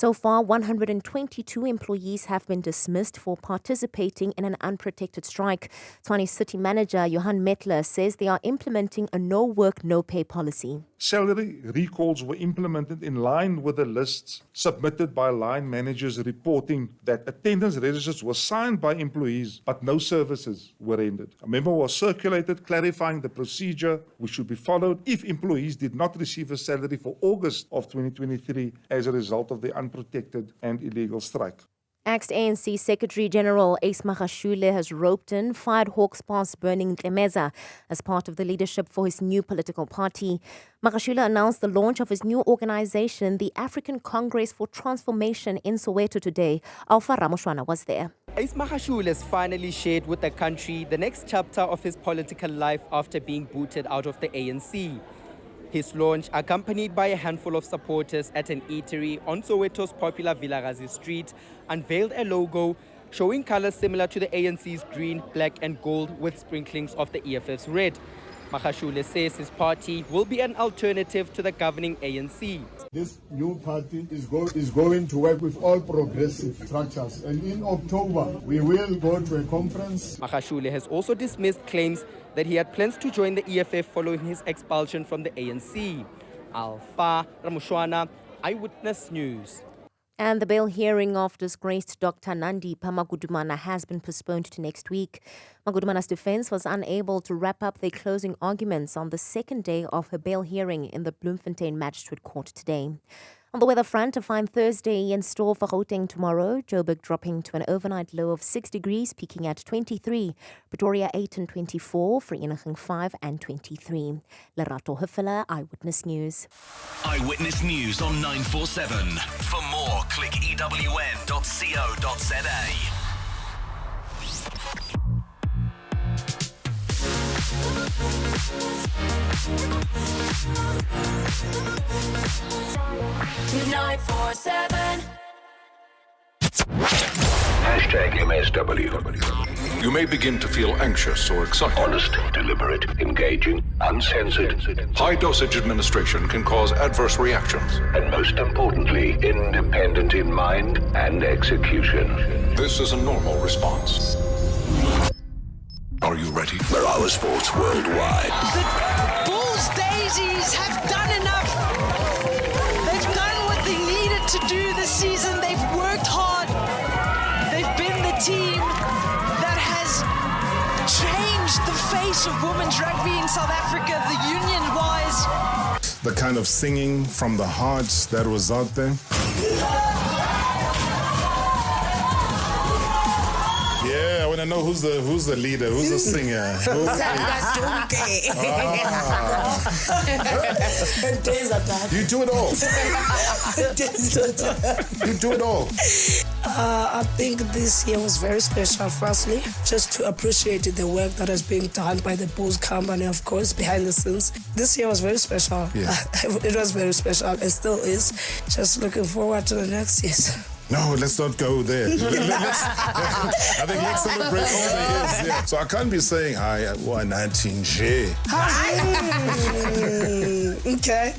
So far, 122 employees have been dismissed for participating in an unprotected strike. Tshwane City Manager Johan Metler says they are implementing a no-work, no-pay policy. Salary recalls were implemented in line with the lists submitted by line managers reporting that attendance registers were signed by employees but no services were rendered. A memo was circulated clarifying the procedure which should be followed if employees did not receive a salary for August of 2023 as a result of the unprotected and illegal strike. Ex-ANC Secretary-General Ace Magashule has roped in fired Hawks boss Bernie Meza as part of the leadership for his new political party. Magashule announced the launch of his new organization, the African Congress for Transformation, in Soweto today. Alpha Ramoshwana was there. Ace Magashule has finally shared with the country the next chapter of his political life after being booted out of the ANC. His launch, accompanied by a handful of supporters at an eatery on Soweto's popular Vilakazi Street, unveiled a logo showing colors similar to the ANC's green, black and gold with sprinklings of the EFF's red. Magashule says his party will be an alternative to the governing ANC. This new party is going to work with all progressive structures, and in October we will go to a conference. Magashule has also dismissed claims that he had plans to join the EFF following his expulsion from the ANC. Alpha Ramoshwana, Eyewitness News. And the bail hearing of disgraced Dr. Nandi Magudumana has been postponed to next week. Magudumana's defense was unable to wrap up their closing arguments on the second day of her bail hearing in the Bloemfontein Magistrate Court today. On the weather front, a fine Thursday in store for Gauteng tomorrow. Joburg dropping to an overnight low of 6 degrees, peaking at 23. Pretoria 8 and 24, Vereeniging 5 and 23. Lerato Huffela, Eyewitness News. Eyewitness News on 947. For more, click ewn.co.za. 947. #MSW. You may begin to feel anxious or excited. Honest, deliberate, engaging, uncensored. High dosage administration can cause adverse reactions. And most importantly, independent in mind and execution. This is a normal response. Are you ready? Marawa Sports Worldwide. The Bulls Daisies have done enough. They've done what they needed to do this season. They've worked hard. They've been the team that has changed the face of women's rugby in South Africa, the union-wise. The kind of singing from the heart that was out there. Yeah, I want to know who's the leader, who's the singer. You do it all. You do it all. I think this year was very special, firstly, just to appreciate the work that has been done by the Bulls company, of course, behind the scenes. This year was very special. Yeah. It was very special. It still is. Just looking forward to the next years. No, let's not go there. I think let's celebrate all the years. Yeah. So I can't be saying, I won 19J. Okay.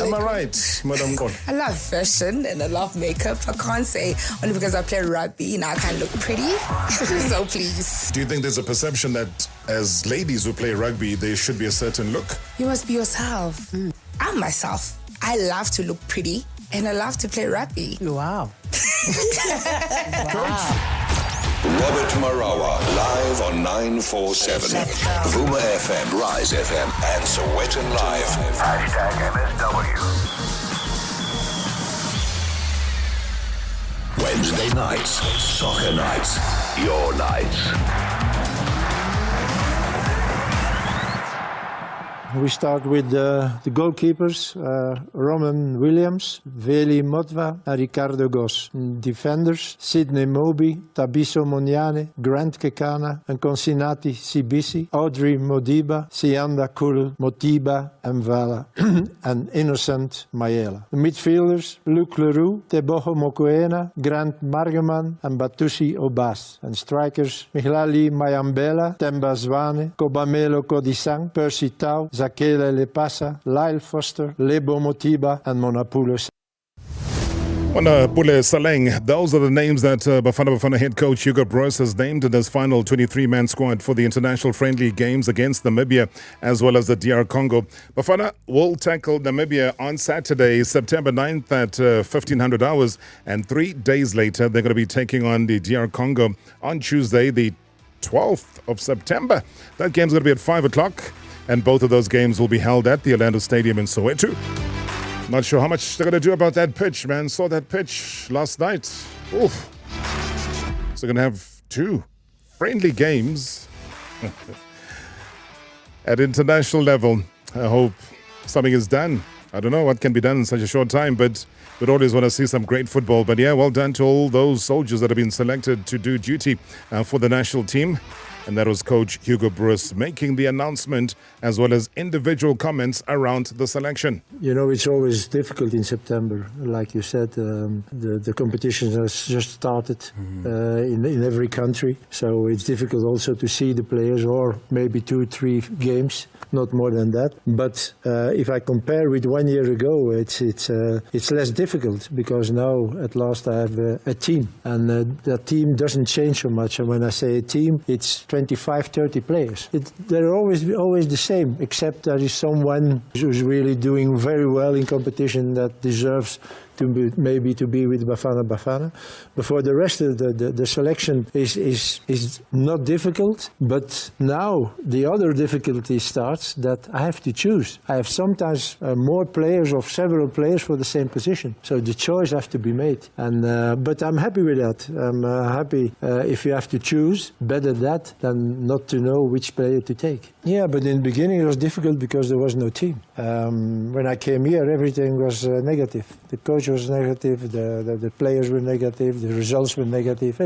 Am I right, Madam God? I love fashion and I love makeup. I can't say only because I play rugby and I can look pretty. So please. Do you think there's a perception that as ladies who play rugby, there should be a certain look? You must be yourself. I'm myself. I love to look pretty. And I love to play rugby. Wow. Robert Marawa, live on 947. Vuma FM, Rise FM, and Sowetan Live. #MSW. Wednesday nights, soccer nights, your nights. We start with the goalkeepers, Roman Williams, Veli Motva and Ricardo Goss. Defenders, Sidney Moby, Tabiso Moniane, Grant Kekana and Consinati Sibisi, Audrey Modiba, Sianda Kul, Motiba and Vala, and Innocent Mayela. The midfielders, Luc Leroux, Teboho Mokoena, Grant Margeman and Batusi Obas. And strikers, Mihlali Mayambela, Temba Zwane, Kobamelo Kodisang, Percy Tau, Zakele Lepasa, Lyle Foster, Lebo Motiba and Monapoulos. Pule Saleng, those are the names that Bafana Bafana head coach Hugo Broos has named in his final 23-man squad for the international friendly games against Namibia as well as the DR Congo. Bafana will tackle Namibia on Saturday, September 9th at 1500 hours, and 3 days later they're going to be taking on the DR Congo on Tuesday, the 12th of September. That game's going to be at 5 o'clock, and both of those games will be held at the Orlando Stadium in Soweto. Not sure how much they're going to do about that pitch, man. Saw that pitch last night. Oof. So they're going to have 2 friendly games at international level. I hope something is done. I don't know what can be done in such a short time, but we'd always want to see some great football. But yeah, well done to all those soldiers that have been selected to do duty for the national team. And that was Coach Hugo Broos making the announcement as well as individual comments around the selection. You know, it's always difficult in September. Like you said, the competition has just started in every country. So it's difficult also to see the players, or maybe 2-3 games, not more than that. But if I compare with 1 year ago, it's less difficult, because now at last I have a team. And that team doesn't change so much. And when I say a team, it's 25-30 players. They're always the same, except there is someone who's really doing very well in competition that deserves to be with Bafana Bafana. But for the rest of the selection is not difficult. But now the other difficulty starts, that I have to choose. I have sometimes more players or several players for the same position. So the choice has to be made. And but I'm happy with that. I'm happy if you have to choose. Better that than not to know which player to take. Yeah, but in the beginning it was difficult because there was no team. When I came here, everything was negative. The coach was negative, the players were negative, the results were negative.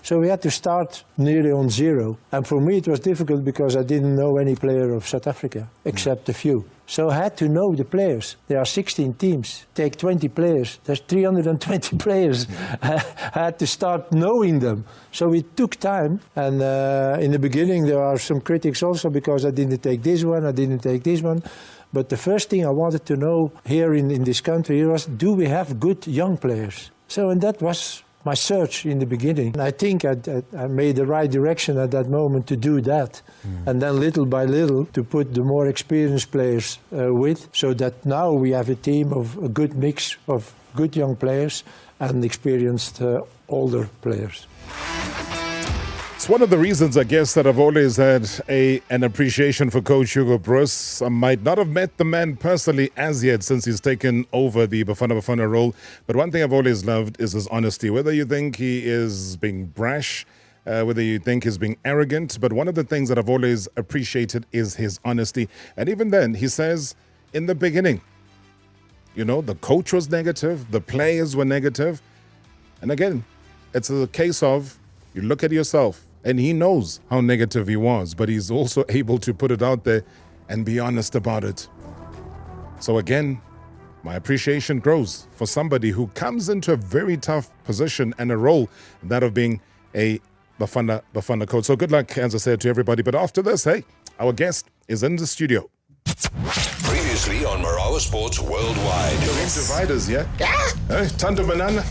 So we had to start nearly on zero. And for me it was difficult because I didn't know any player of South Africa, except a few. So I had to know the players. There are 16 teams. Take 20 players. There's 320 players. I had to start knowing them. So it took time. And in the beginning there are some critics also because I didn't take this one, I didn't take this one. But the first thing I wanted to know here in this country was, do we have good young players? So, and that was my search in the beginning. And I think I made the right direction at that moment to do that. And then little by little to put the more experienced players with, so that now we have a team of a good mix of good young players and experienced older players. It's one of the reasons, I guess, that I've always had an appreciation for Coach Hugo Broos. I might not have met the man personally as yet since he's taken over the Bafana Bafana role, but one thing I've always loved is his honesty. Whether you think he is being brash, whether you think he's being arrogant, but one of the things that I've always appreciated is his honesty. And even then, he says, in the beginning, you know, the coach was negative, the players were negative. And again, it's a case of, you look at yourself, and he knows how negative he was, but he's also able to put it out there and be honest about it. So again, my appreciation grows for somebody who comes into a very tough position and a role, that of being a Bafana coach. So good luck, as I said, to everybody. But after this, hey, our guest is in the studio. Previously on Marawa Sports Worldwide. You're in dividers, yeah? Hey, Tando Banana,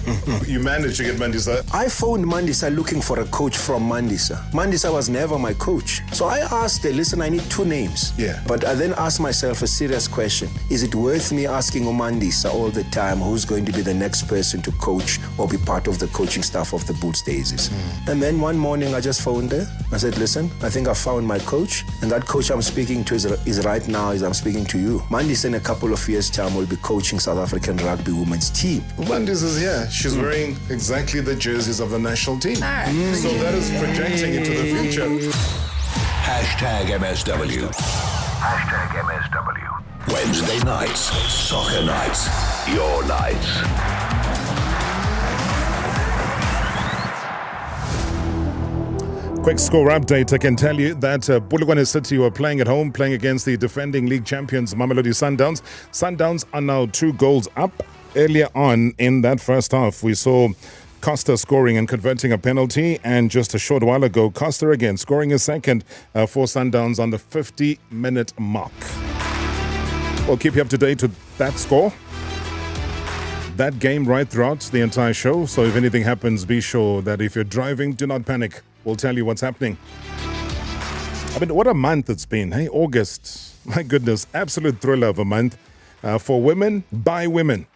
you managed to get Mandisa. I phoned Mandisa looking for a coach from Mandisa. Mandisa was never my coach. So I asked her, listen, I need 2 names. Yeah. But I then asked myself a serious question. Is it worth me asking Mandisa all the time who's going to be the next person to coach or be part of the coaching staff of the Boots Daisies? And then one morning I just phoned her. I said, listen, I think I found my coach. And that coach I'm speaking to is right now I'm speaking to you. Mandisa in a couple of years' time will be coaching South African rugby women's team. Mandisa is here. She's wearing exactly the jerseys of the national team. So that is projecting into the future. #MSW. #MSW. Wednesday nights, soccer nights. Your nights. Quick score update. I can tell you that Polokwane City were playing at home, playing against the defending league champions Mamelodi Sundowns. Sundowns are now 2 goals up. Earlier on in that first half, we saw Costa scoring and converting a penalty, and just a short while ago, Costa again scoring a second for Sundowns on the 50-minute mark. We'll keep you up to date with that score. that game right throughout the entire show. So if anything happens, be sure that if you're driving, do not panic. We'll tell you what's happening. I mean, what a month it's been. Hey, August. My goodness, absolute thriller of a month for women by women.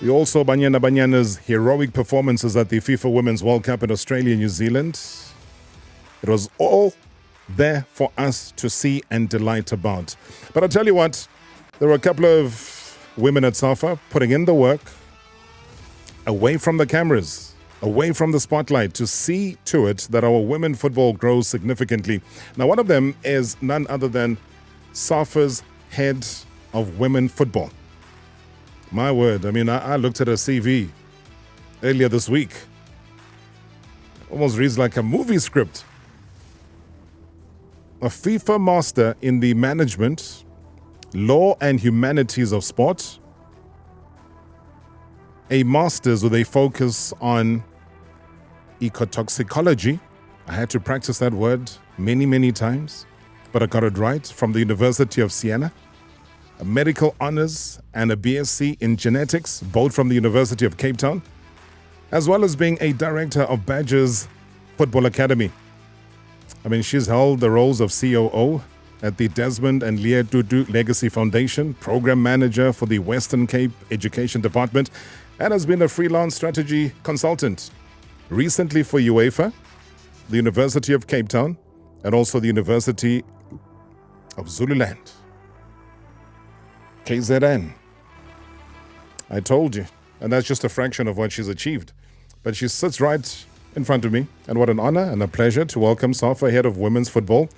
We also saw Banyana Banyana's heroic performances at the FIFA Women's World Cup in Australia and New Zealand. It was all there for us to see and delight about. But I'll tell you what, there were a couple of women at Safa putting in the work away from the cameras, away from the spotlight, to see to it that our women football grows significantly. Now, one of them is none other than Safa's head of women football. My word, I mean, I looked at her CV earlier this week. Almost reads like a movie script. A FIFA Master in the Management, Law and Humanities of Sport. A Masters with a focus on Ecotoxicology. I had to practice that word many times, but I got it right, from the University of Siena. A Medical Honours and a BSc in Genetics, both from the University of Cape Town, as well as being a director of Badger's Football Academy. I mean, she's held the roles of COO at the Desmond and Leah Dudu Legacy Foundation, program manager for the Western Cape Education Department, and has been a freelance strategy consultant. Recently for UEFA, the University of Cape Town, and also the University of Zululand. KZN. I told you. And that's just a fraction of what she's achieved. But she sits right in front of me. And what an honor and a pleasure to welcome Safa, head of women's football,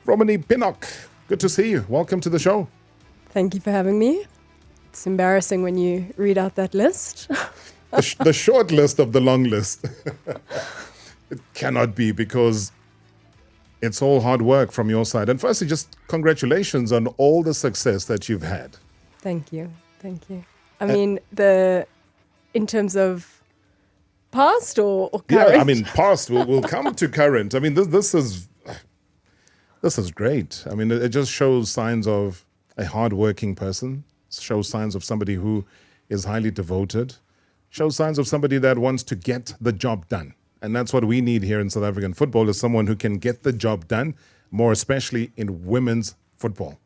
Romaney Pinnock. Good to see you. Welcome to the show. Thank you for having me. It's embarrassing when you read out that list. The short list of the long list. It cannot be, because it's all hard work from your side. And firstly, just congratulations on all the success that you've had. Thank you. Thank you. I mean, in terms of past or current? Yeah, I mean, past. We'll come to current. I mean, this is great. I mean, it just shows signs of a hardworking person, shows signs of somebody who is highly devoted, shows signs of somebody that wants to get the job done. And that's what we need here in South African football, is someone who can get the job done, more especially in women's football.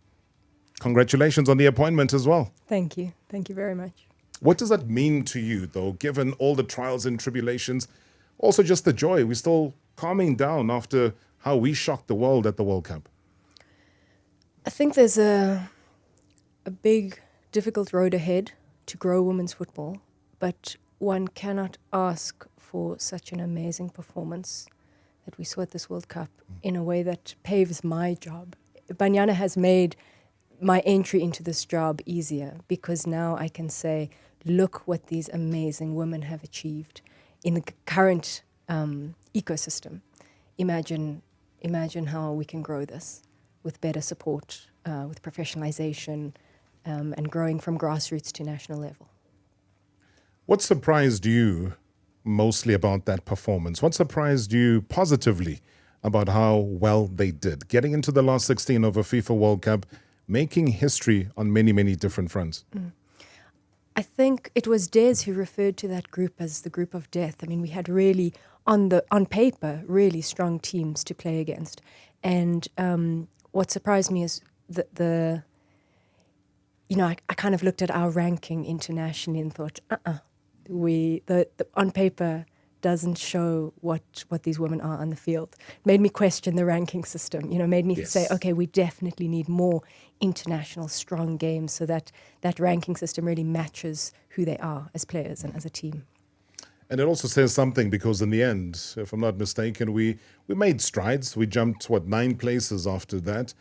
Congratulations on the appointment as well. Thank you. Thank you very much. What does that mean to you, though, given all the trials and tribulations? Also just the joy. We're still calming down after how we shocked the world at the World Cup. I think there's a big, difficult road ahead to grow women's football, but one cannot ask for such an amazing performance that we saw at this World Cup in a way that paves my job. Banyana has made my entry into this job easier, because now I can say, look what these amazing women have achieved in the current ecosystem. Imagine how we can grow this with better support, with professionalization, and growing from grassroots to national level. What surprised you mostly about that performance? What surprised you positively about how well they did? Getting into the last 16 of a FIFA World Cup, making history on many different fronts. I think it was Des who referred to that group as the group of death. I mean, we had really, on paper, really strong teams to play against. And what surprised me is I kind of looked at our ranking internationally and thought, on paper doesn't show what these women are on the field. Made me question the ranking system, made me say, okay, we definitely need more international strong games so that ranking system really matches who they are as players and as a team. And it also says something, because in the end, if I'm not mistaken, we made strides. We jumped, 9 places after that.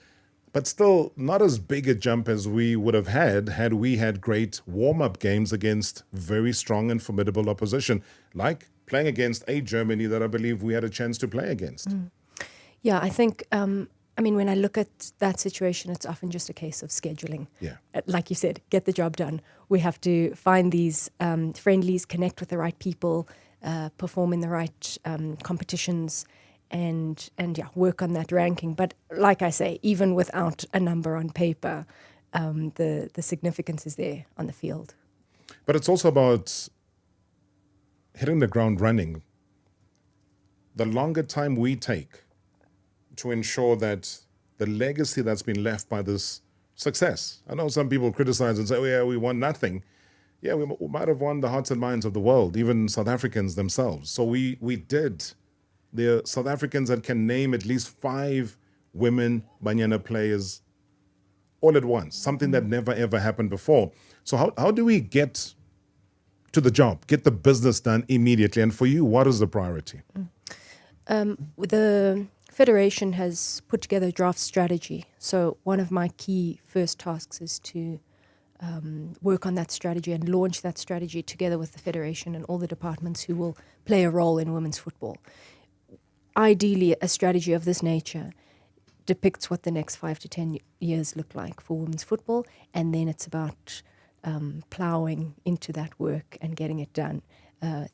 But still not as big a jump as we would have had we had great warm-up games against very strong and formidable opposition, like playing against a Germany that I believe we had a chance to play against. Yeah, I think, when I look at that situation, it's often just a case of scheduling. Yeah. Like you said, get the job done. We have to find these friendlies, connect with the right people, perform in the right competitions, and work on that ranking. But like I say, even without a number on paper, the significance is there on the field. But it's also about hitting the ground running. The longer time we take to ensure that the legacy that's been left by this success. I know some people criticize and say, oh yeah, we won nothing. Yeah, we might have won the hearts and minds of the world, even South Africans themselves. So we did. There are South Africans that can name at least 5 women Banyana players all at once, something that never ever happened before. So how do we get to the job, get the business done immediately? And for you, what is the priority? The Federation has put together a draft strategy. So one of my key first tasks is to work on that strategy and launch that strategy together with the Federation and all the departments who will play a role in women's football. Ideally, a strategy of this nature depicts what the next 5 to 10 years look like for women's football, and then it's about ploughing into that work and getting it done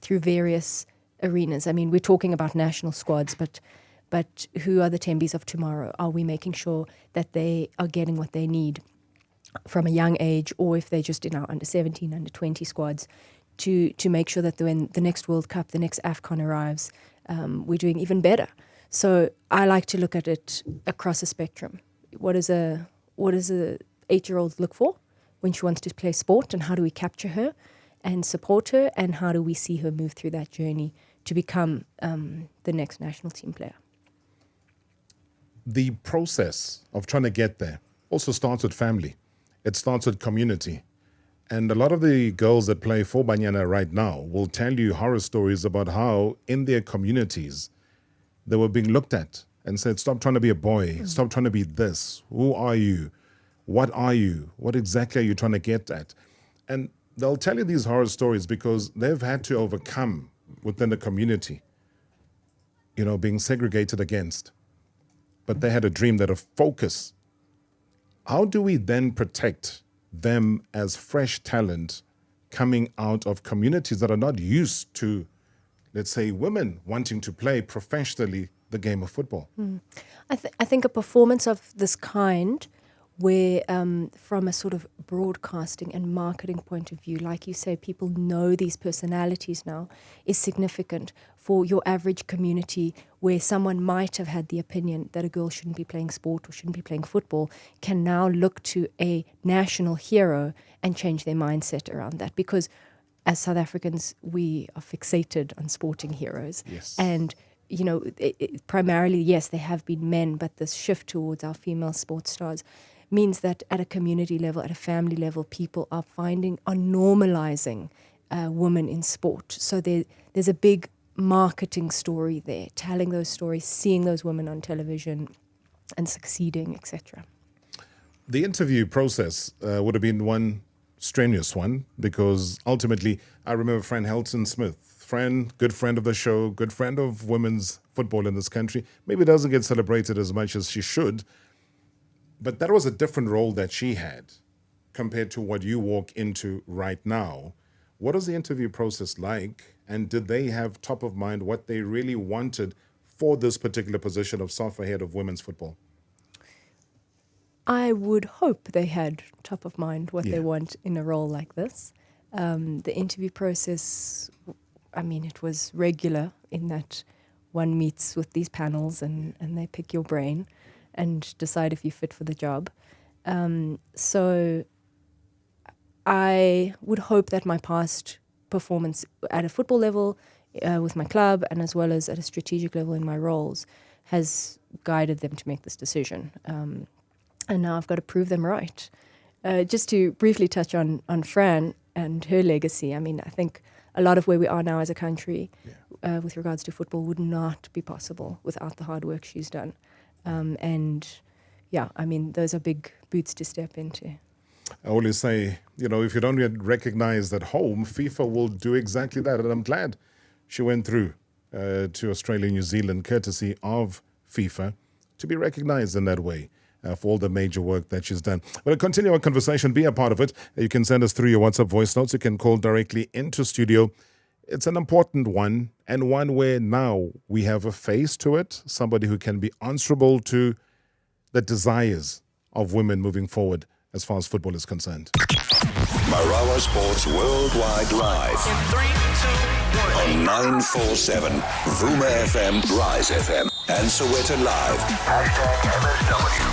through various arenas. I mean, we're talking about national squads, but who are the Tembis of tomorrow? Are we making sure that they are getting what they need from a young age, or if they're just in our under 17, under 20 squads, to make sure that when the next World Cup, the next AFCON arrives, we're doing even better. So I like to look at it across a spectrum. What does a 8-year-old look for when she wants to play sport, and how do we capture her and support her, and how do we see her move through that journey to become the next national team player? The process of trying to get there also starts with family. It starts with community. And a lot of the girls that play for Banyana right now will tell you horror stories about how in their communities they were being looked at and said, stop trying to be a boy, stop trying to be this. Who are you? What are you? What exactly are you trying to get at? And they'll tell you these horror stories because they've had to overcome within the community, being segregated against. But they had a dream, that a focus. How do we then protect them as fresh talent coming out of communities that are not used to, let's say, women wanting to play professionally the game of football? I think a performance of this kind, where from a sort of broadcasting and marketing point of view, like you say, people know these personalities now, is significant for your average community, where someone might have had the opinion that a girl shouldn't be playing sport or shouldn't be playing football, can now look to a national hero and change their mindset around that. Because as South Africans, we are fixated on sporting heroes. Yes. And primarily, yes, there have been men, but this shift towards our female sports stars means that at a community level, at a family level, people are normalizing women in sport. So there's a big marketing story there, telling those stories, seeing those women on television and succeeding, etc. The interview process would have been one strenuous one, because ultimately, I remember friend Helton Smith, good friend of the show, good friend of women's football in this country, maybe doesn't get celebrated as much as she should, but that was a different role that she had compared to what you walk into right now. What is the interview process like? And did they have top of mind what they really wanted for this particular position of Safa head of women's football? I would hope they had top of mind what they want in a role like this. The interview process, it was regular in that one meets with these panels and they pick your brain and decide if you fit for the job. So I would hope that my past performance at a football level with my club, and as well as at a strategic level in my roles, has guided them to make this decision. And now I've got to prove them right. Just to briefly touch on Fran and her legacy, I think a lot of where we are now as a country with regards to football would not be possible without the hard work she's done. Those are big boots to step into. I always say, if you don't get recognized at home, FIFA will do exactly that. And I'm glad she went through to Australia and New Zealand, courtesy of FIFA, to be recognized in that way for all the major work that she's done. We'll continue our conversation, be a part of it. You can send us through your WhatsApp voice notes. You can call directly into studio. It's an important one, and one where now we have a face to it, somebody who can be answerable to the desires of women moving forward as far as football is concerned. Marawa Sports Worldwide Live. In 3, 2, 1. On 947, Vuma FM, Rise FM, and Soweto Live. #MSW.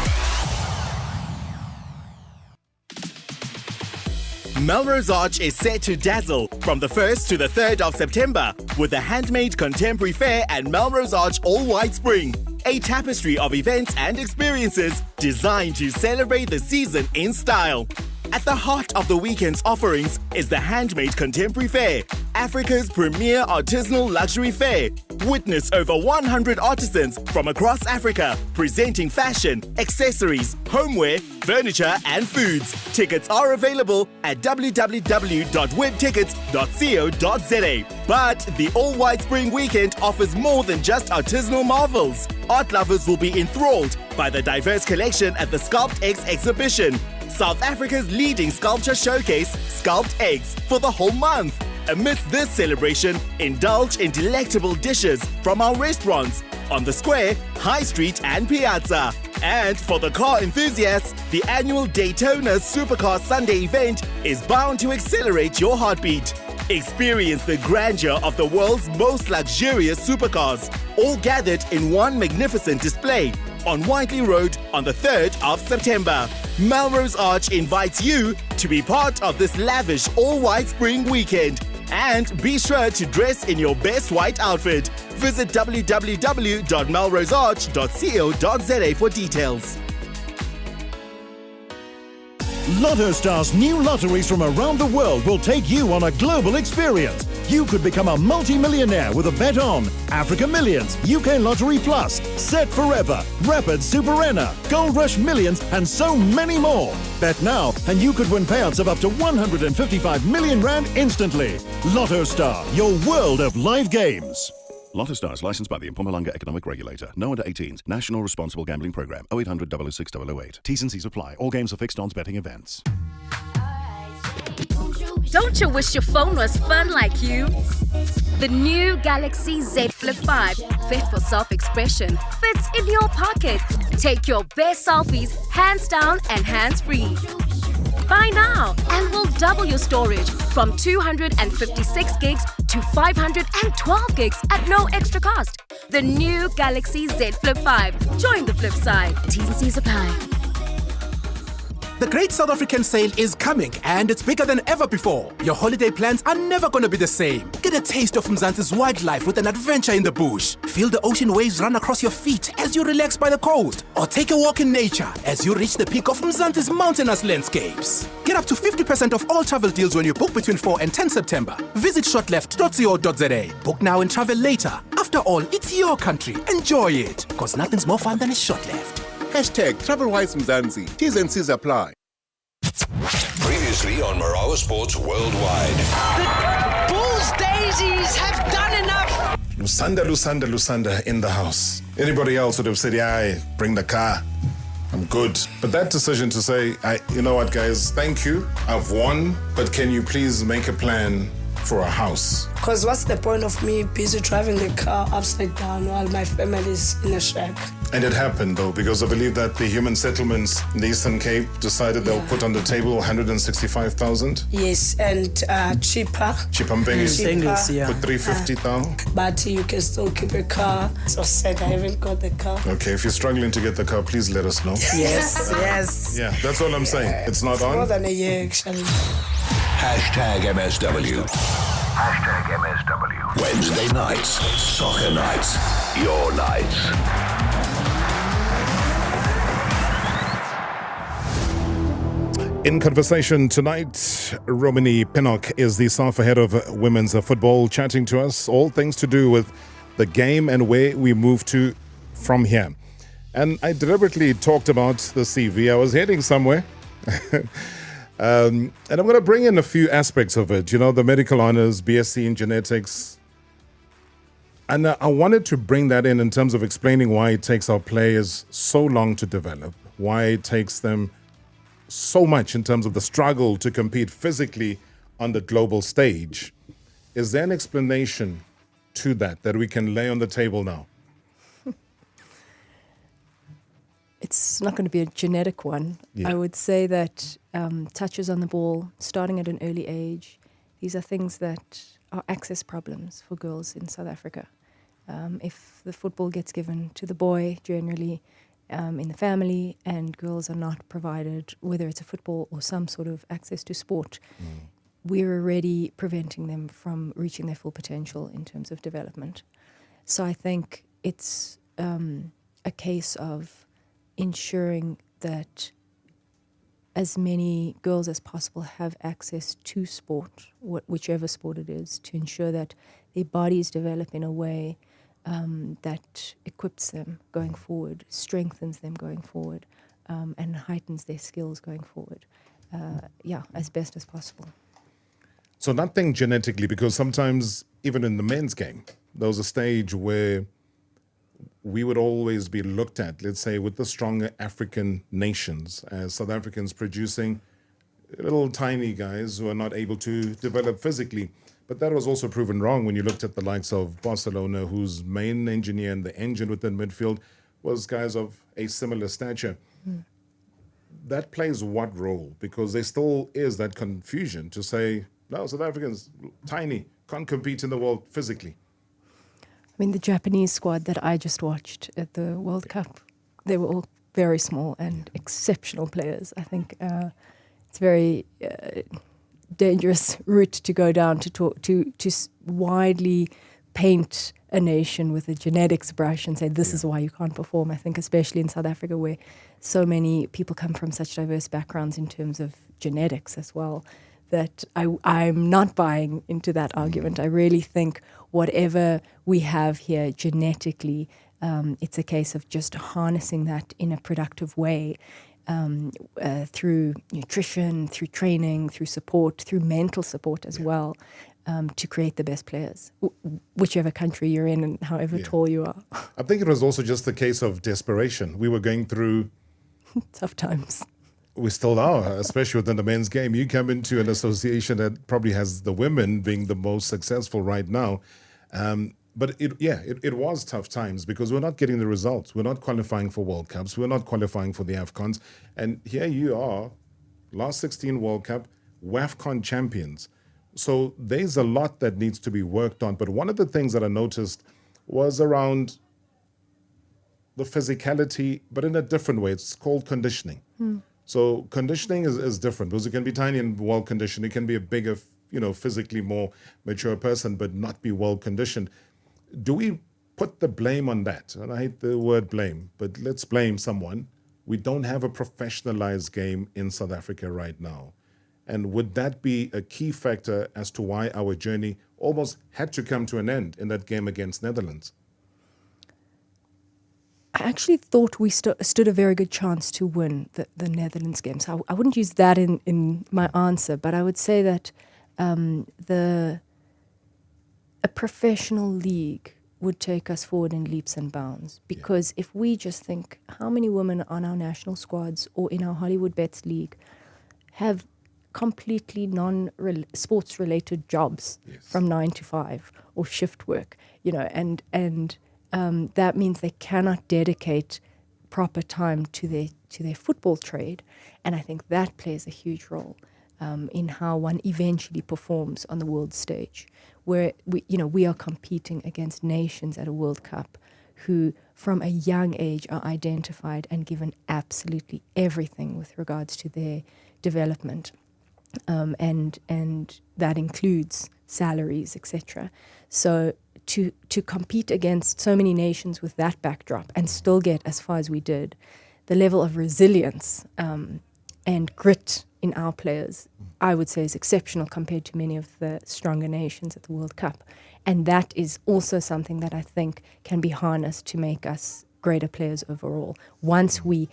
Melrose Arch is set to dazzle from the 1st to the 3rd of September with the Handmade Contemporary Fair and Melrose Arch All-White Spring, a tapestry of events and experiences designed to celebrate the season in style. At the heart of the weekend's offerings is the Handmade Contemporary Fair, Africa's premier artisanal luxury fair. Witness over 100 artisans from across Africa presenting fashion, accessories, homeware, furniture and foods. Tickets are available at www.webtickets.co.za. But the All-White Spring Weekend offers more than just artisanal marvels. Art lovers will be enthralled by the diverse collection at the Sculpt X exhibition, South Africa's leading sculpture showcase, Sculpt X, for the whole month. Amidst this celebration, indulge in delectable dishes from our restaurants on the Square, High Street and Piazza. And for the car enthusiasts, the annual Daytona Supercar Sunday event is bound to accelerate your heartbeat. Experience the grandeur of the world's most luxurious supercars, all gathered in one magnificent display on Whiteley Road on the 3rd of September. Melrose Arch invites you to be part of this lavish all-white spring weekend. And be sure to dress in your best white outfit. Visit www.melrosearch.co.za for details. Lotto Star's new lotteries from around the world will take you on a global experience. You could become a multi-millionaire with a bet on Africa Millions, UK Lottery Plus, Set Forever, Rapid Super Enna, Gold Rush Millions, and so many more. Bet now, and you could win payouts of up to 155 million rand instantly. Lotto Star, your world of live games. Lotto Stars, licensed by the Mpumalanga Economic Regulator. No under 18s. National Responsible Gambling Program. 0800 006 008. T's and C's apply. All games are fixed odds betting events. Don't you wish your phone was fun like you? The new Galaxy Z Flip 5, fit for self-expression, fits in your pocket. Take your best selfies, hands down and hands-free. Buy now and we'll double your storage from 256 gigs to 512 gigs at no extra cost. The new Galaxy Z Flip 5. Join the flip side. T's and C's apply. The Great South African Sale is coming and it's bigger than ever before. Your holiday plans are never going to be the same. Get a taste of Mzansi's wildlife with an adventure in the bush. Feel the ocean waves run across your feet as you relax by the coast. Or take a walk in nature as you reach the peak of Mzansi's mountainous landscapes. Get up to 50% off all travel deals when you book between 4 and 10 September. Visit shortleft.co.za. Book now and travel later. After all, it's your country. Enjoy it. Because nothing's more fun than a short left. #TravelWise Mzansi. T's and C's apply. Previously on Marawa Sports Worldwide. The Bulls Daisies have done enough. Lusanda in the house. Anybody else would have said, yeah, bring the car. I'm good. But that decision to say, you know what, guys, thank you. I've won, but can you please make a plan for a house? Because what's the point of me busy driving the car upside down while my family is in a shack? And it happened, though, because I believe that the Human Settlements in the Eastern Cape decided they'll put on the table 165,000. Yes, and cheaper. Cheaper, Cheaper. for 350,000. But you can still keep a car. So sad, I haven't got the car. Okay, if you're struggling to get the car, please let us know. Yes, yes. Yeah, that's all I'm saying. It's not on. More than a year, actually. #MSW. #MSW. Wednesday nights, soccer nights, your nights. In conversation tonight, Romaney Pinnock is the Safa head of women's football, chatting to us all things to do with the game and where we move to from here. And I deliberately talked about the CV. I was heading somewhere. And I'm going to bring in a few aspects of it. You know, the Medical Honours, BSc in genetics. And I wanted to bring that in terms of explaining why it takes our players so long to develop, why it takes them so much in terms of the struggle to compete physically on the global stage. Is there an explanation to that we can lay on the table now? it's not going to be a genetic one. Yeah. I would say that touches on the ball, starting at an early age, these are things that are access problems for girls in South Africa. If the football gets given to the boy, generally in the family, and girls are not provided, whether it's a football or some sort of access to sport, we're already preventing them from reaching their full potential in terms of development. So I think it's a case of ensuring that as many girls as possible have access to sport, whichever sport it is, to ensure that their bodies develop in a way that equips them going forward, strengthens them going forward, and heightens their skills going forward, as best as possible. So nothing genetically, because sometimes even in the men's game, there was a stage where we would always be looked at, let's say, with the stronger African nations, as South Africans producing little tiny guys who are not able to develop physically. But that was also proven wrong when you looked at the likes of Barcelona, whose main engineer and the engine within midfield was guys of a similar stature. That plays what role? Because there still is that confusion to say, no, South Africans, tiny, can't compete in the world physically. I mean, the Japanese squad that I just watched at the World Cup, they were all very small and exceptional players. I think it's very dangerous route to go down to widely paint a nation with a genetics brush and say this is why you can't perform. I think especially in South Africa, where so many people come from such diverse backgrounds in terms of genetics as well, that I'm not buying into that argument. I really think whatever we have here genetically, it's a case of just harnessing that in a productive way, through nutrition, through training, through support, through mental support as well, to create the best players, whichever country you're in and however tall you are. I think it was also just a case of desperation. We were going through tough times. We still are, especially within the men's game. You come into an association that probably has the women being the most successful right now. But it was tough times because we're not getting the results. We're not qualifying for World Cups. We're not qualifying for the AFCONs. And here you are, last 16 World Cup, WAFCON champions. So there's a lot that needs to be worked on. But one of the things that I noticed was around the physicality, but in a different way. It's called conditioning. So conditioning is different because it can be tiny and well conditioned. It can be a bigger, physically more mature person, but not be well conditioned. Do we put the blame on that? And I hate the word blame, but let's blame someone. We don't have a professionalized game in South Africa right now. And would that be a key factor as to why our journey almost had to come to an end in that game against Netherlands? I actually thought we stood a very good chance to win the Netherlands game. So I wouldn't use that in my answer, but I would say that a professional league would take us forward in leaps and bounds. Because if we just think how many women on our national squads or in our Hollywood Bets League have completely non-sports related jobs from 9 to 5 or shift work, and that means they cannot dedicate proper time to their football trade. And I think that plays a huge role in how one eventually performs on the world stage, where we are competing against nations at a World Cup who from a young age are identified and given absolutely everything with regards to their development. And that includes salaries, etc. So to compete against so many nations with that backdrop and still get as far as we did, the level of resilience and grit in our players, I would say, is exceptional compared to many of the stronger nations at the World Cup. And that is also something that I think can be harnessed to make us greater players overall. Once we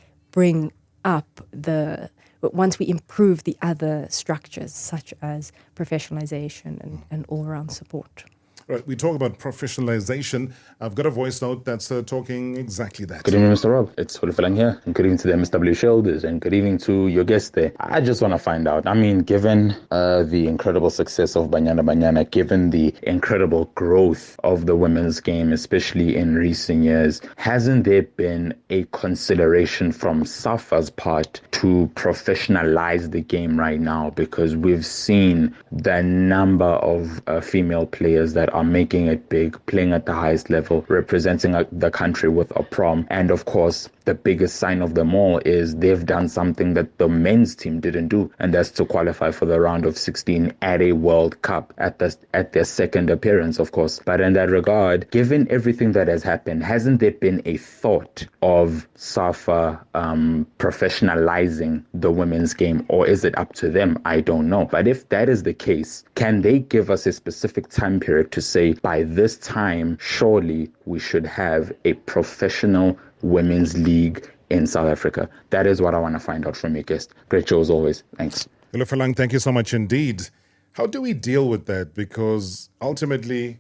once we improve the other structures, such as professionalization and all-around support. Right, we talk about professionalization. I've got a voice note that's talking exactly that. Good evening, Mr. Rob. It's Hulifelang here. And good evening to the MSW Shoulders and good evening to your guest there. I just want to find out, I mean, given the incredible success of Banyana Banyana, given the incredible growth of the women's game, especially in recent years, hasn't there been a consideration from Safa's part to professionalize the game right now? Because we've seen the number of female players that are making it big, playing at the highest level, representing the country with a prom. And of course, the biggest sign of them all is they've done something that the men's team didn't do, and that's to qualify for the round of 16 at a World Cup at their second appearance, of course. But in that regard, given everything that has happened, hasn't there been a thought of Safa professionalizing the women's game, or is it up to them? I don't know. But if that is the case, can they give us a specific time period to say by this time, surely we should have a professional women's league in South Africa? That is what I want to find out from your guest. Great show as always. Thanks. Hulifelang, thank you so much indeed. How do we deal with that? Because ultimately,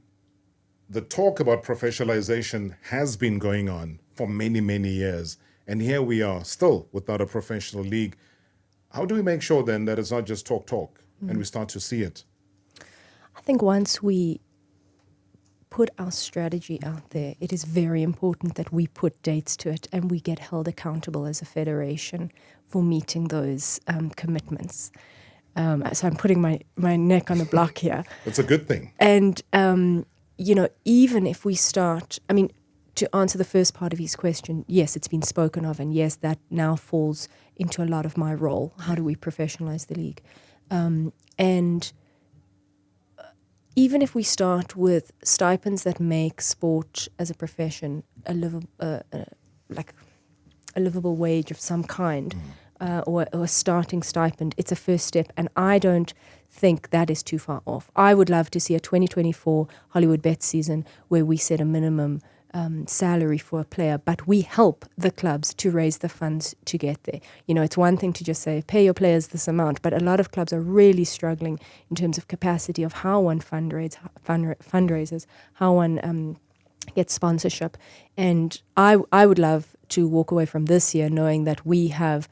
the talk about professionalization has been going on for many, many years. And here we are, still without a professional league. How do we make sure then that it's not just talk, and we start to see it? I think once we put our strategy out there, it is very important that we put dates to it and we get held accountable as a federation for meeting those commitments. So I'm putting my neck on the block here. It's a good thing. And, even if we start, to answer the first part of his question, yes, it's been spoken of, and yes, that now falls into a lot of my role. How do we professionalize the league? And even if we start with stipends that make sport as a profession a livable wage of some kind, or a starting stipend, it's a first step. And I don't think that is too far off. I would love to see a 2024 Hollywood Bet season where we set a minimum salary for a player, but we help the clubs to raise the funds to get there. It's one thing to just say, pay your players this amount, but a lot of clubs are really struggling in terms of capacity of how one fundraises, how one gets sponsorship. And I would love to walk away from this year knowing that we have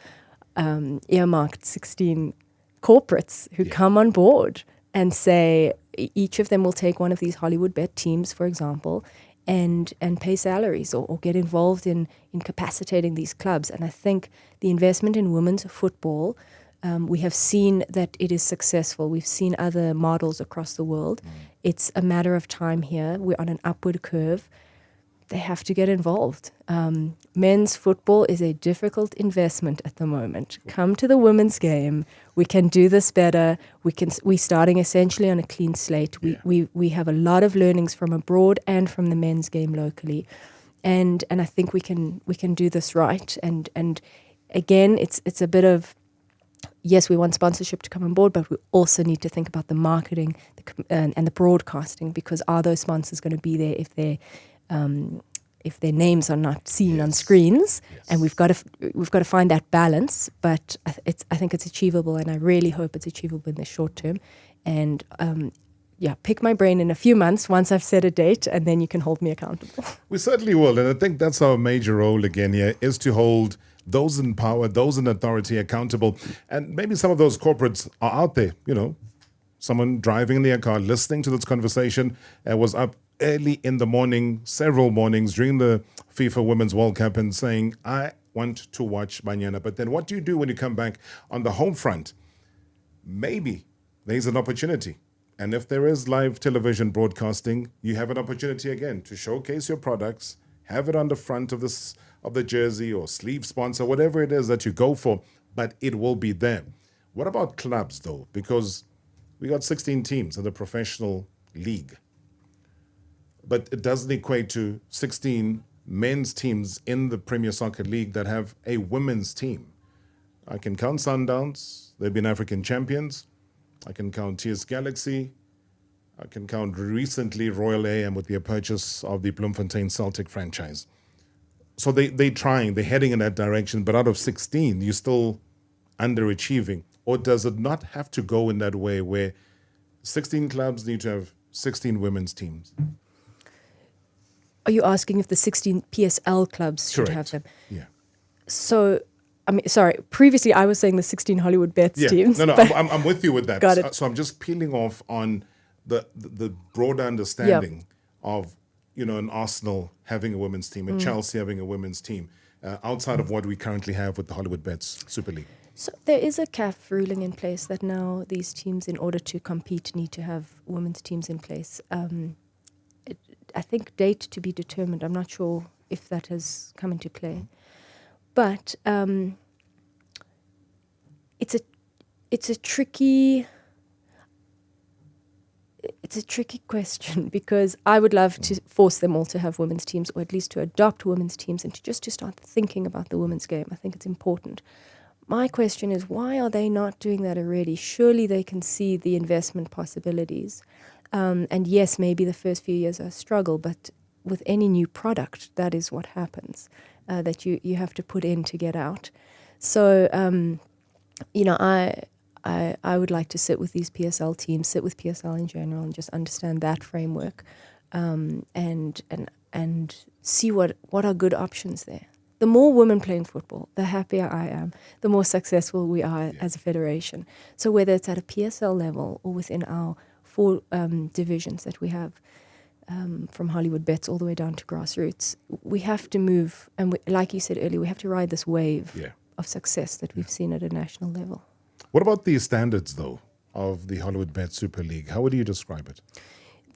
earmarked 16 corporates who come on board and say, each of them will take one of these Hollywood Bet teams, for example, and pay salaries or get involved in capacitating these clubs. And I think the investment in women's football, we have seen that it is successful. We've seen other models across the world. It's a matter of time here. We're on an upward curve. They have to get involved. Men's football is a difficult investment at the moment. Come to the women's game. We can do this better. We're starting essentially on a clean slate. We have a lot of learnings from abroad and from the men's game locally, and I think we can do this right. And again, it's a bit of, yes, we want sponsorship to come on board, but we also need to think about the marketing and the broadcasting, because are those sponsors going to be there if their names are not seen on screens? And we've got to find that balance. But I think it's achievable, and I really hope it's achievable in the short term. And pick my brain in a few months once I've set a date, and then you can hold me accountable. We certainly will, and I think that's our major role again here, is to hold those in power, those in authority accountable. And maybe some of those corporates are out there, someone driving in their car, listening to this conversation, was up early in the morning, several mornings during the FIFA Women's World Cup, and saying, I want to watch Banyana. But then what do you do when you come back on the home front? Maybe there's an opportunity. And if there is live television broadcasting, you have an opportunity again to showcase your products, have it on the front of the jersey or sleeve sponsor, whatever it is that you go for, but it will be there. What about clubs, though? Because we got 16 teams in the professional league, but it doesn't equate to 16 men's teams in the Premier Soccer League that have a women's team. I can count Sundowns. They've been African champions. I can count TS Galaxy. I can count recently Royal AM with their purchase of the Bloemfontein Celtic franchise. So they're trying, they're heading in that direction, but out of 16, you're still underachieving. Or does it not have to go in that way where 16 clubs need to have 16 women's teams? Are you asking if the 16 PSL clubs should have them? Yeah. So, I mean, sorry, previously I was saying the 16 Hollywood Bets teams. No, I'm with you with that. Got it. So I'm just peeling off on the broader understanding of, an Arsenal having a women's team, and Chelsea having a women's team, outside of what we currently have with the Hollywood Bets Super League. So there is a CAF ruling in place that now these teams, in order to compete, need to have women's teams in place. I think date to be determined. I'm not sure if that has come into play, but it's a tricky question, because I would love to force them all to have women's teams, or at least to adopt women's teams, and to start thinking about the women's game. I think it's important. My question is, why are they not doing that already? Surely they can see the investment possibilities. And yes, maybe the first few years are a struggle, but with any new product, that is what happens, that you have to put in to get out. So, I would like to sit with these PSL teams, sit with PSL in general, and just understand that framework, and see what are good options there. The more women playing football, the happier I am, the more successful we are as a federation. So whether it's at a PSL level or within our 4 divisions that we have, from Hollywood Bets all the way down to grassroots, we have to move, and like you said earlier, we have to ride this wave of success that we've seen at a national level. What about the standards, though, of the Hollywood Bet Super League? How would you describe it?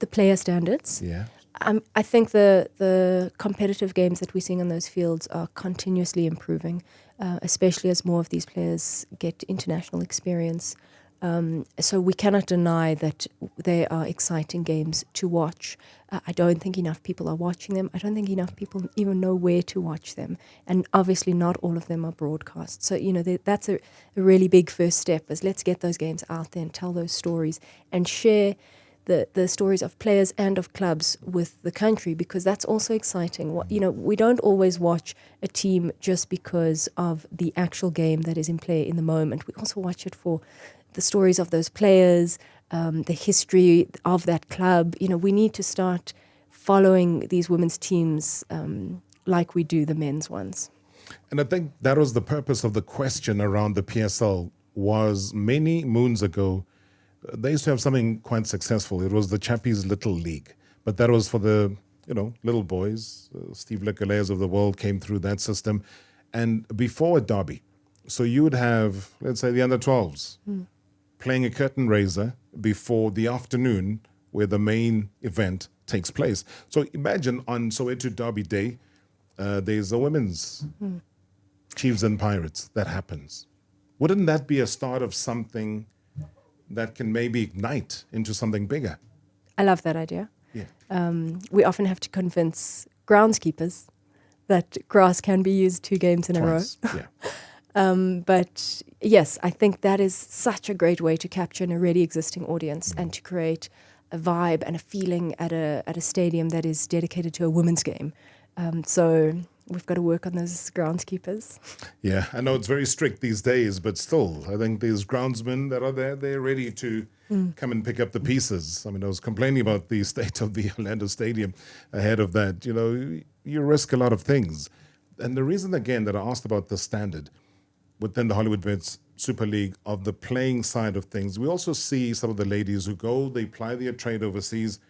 The player standards? Yeah. I think the competitive games that we're seeing on those fields are continuously improving, especially as more of these players get international experience. So we cannot deny that they are exciting games to watch. I don't think enough people are watching them. I don't think enough people even know where to watch them. And obviously not all of them are broadcast. So, that's a really big first step, is let's get those games out there and tell those stories and share the stories of players and of clubs with the country, because that's also exciting. We don't always watch a team just because of the actual game that is in play in the moment. We also watch it for the stories of those players, the history of that club. We need to start following these women's teams like we do the men's ones. And I think that was the purpose of the question around the PSL, was many moons ago, they used to have something quite successful. It was the Chappies Little League, but that was for the, little boys. Steve Lekaleas of the world came through that system. And before a derby, so you would have, let's say, the under-12s playing a curtain raiser before the afternoon where the main event takes place. So imagine on Soweto Derby Day, there's a women's Chiefs and Pirates that happens. Wouldn't that be a start of something that can maybe ignite into something bigger? I love that idea. Yeah. We often have to convince groundskeepers that grass can be used 2 games in Twice. a row. Yeah. But yes, I think that is such a great way to capture an already existing audience and to create a vibe and a feeling at a stadium that is dedicated to a women's game. So we've got to work on those groundskeepers. Yeah, I know it's very strict these days, but still, I think these groundsmen that are there, they're ready to come and pick up the pieces. I mean, I was complaining about the state of the Orlando Stadium ahead of that. You risk a lot of things. And the reason, again, that I asked about the standard within the Hollywood Bets Super League of the playing side of things, we also see some of the ladies who go, they ply their trade overseas,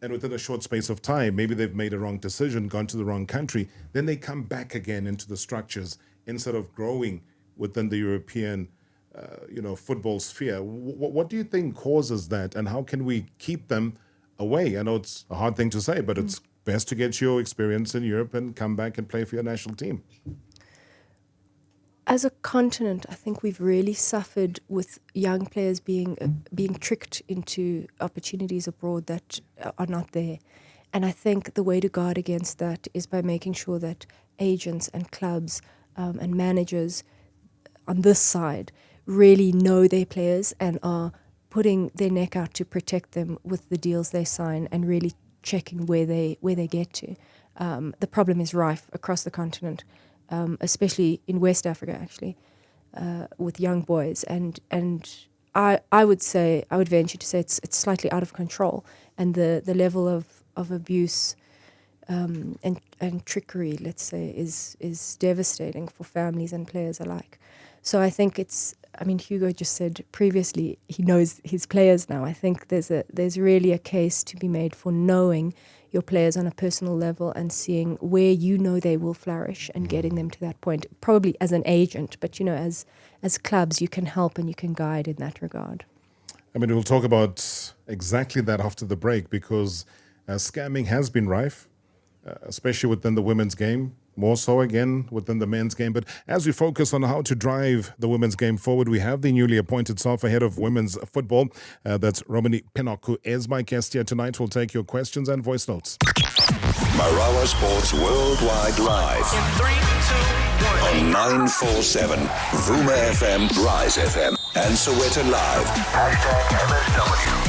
and within a short space of time, maybe they've made a wrong decision, gone to the wrong country, then they come back again into the structures instead of growing within the European, football sphere. What do you think causes that, and how can we keep them away? I know it's a hard thing to say, but it's best to get your experience in Europe and come back and play for your national team. As a continent, I think we've really suffered with young players being tricked into opportunities abroad that are not there. And I think the way to guard against that is by making sure that agents and clubs and managers on this side really know their players and are putting their neck out to protect them with the deals they sign and really checking where they get to. The problem is rife across the continent. Especially in West Africa, actually, with young boys. And I would venture to say it's slightly out of control, and the level of abuse and trickery, let's say, is devastating for families and players alike. So I think Hugo just said previously he knows his players now. I think there's really a case to be made for knowing your players on a personal level and seeing where they will flourish and getting them to that point, probably as an agent, but as clubs you can help and you can guide in that regard. We'll talk about exactly that after the break, because scamming has been rife, especially within the women's game, more so again within the men's game. But as we focus on how to drive the women's game forward, we have the newly appointed Safa head of women's football. That's Romaney Pinnock, who is my guest here tonight. We'll take your questions and voice notes. Marawa Sports Worldwide Live. In 3, 2, 1. On 947, Vuma FM, Rise FM, and Soweto Live. #MSW.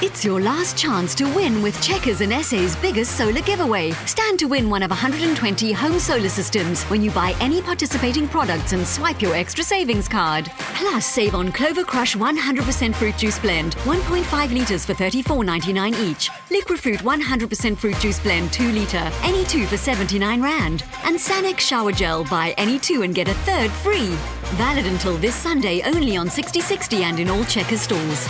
It's your last chance to win with Checkers and SA's biggest solar giveaway. Stand to win one of 120 home solar systems when you buy any participating products and swipe your extra savings card. Plus, save on Clover Crush 100% fruit juice blend, 1.5 litres for $34.99 each. Liquid Fruit 100% fruit juice blend, 2 litre, any 2 for R79. And Sanex shower gel, buy any 2 and get a third free. Valid until this Sunday only on 6060 and in all Checkers stores.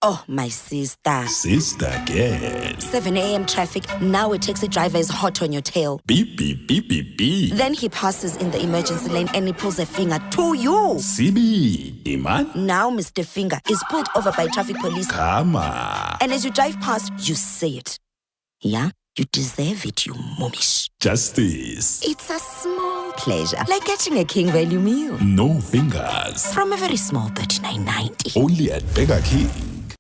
Oh, my sister. Sister, girl. 7 a.m. traffic. Now a taxi driver is hot on your tail. Beep, beep, beep, beep, beep. Then he passes in the emergency lane and he pulls a finger to you. Sibi, Iman. Now Mr. Finger is pulled over by traffic police. Come on. And as you drive past, you say it. Yeah? You deserve it, you mummish. Justice. It's a small pleasure, like getting a King value meal. No fingers. From a very small $39.90. Only at Burger King.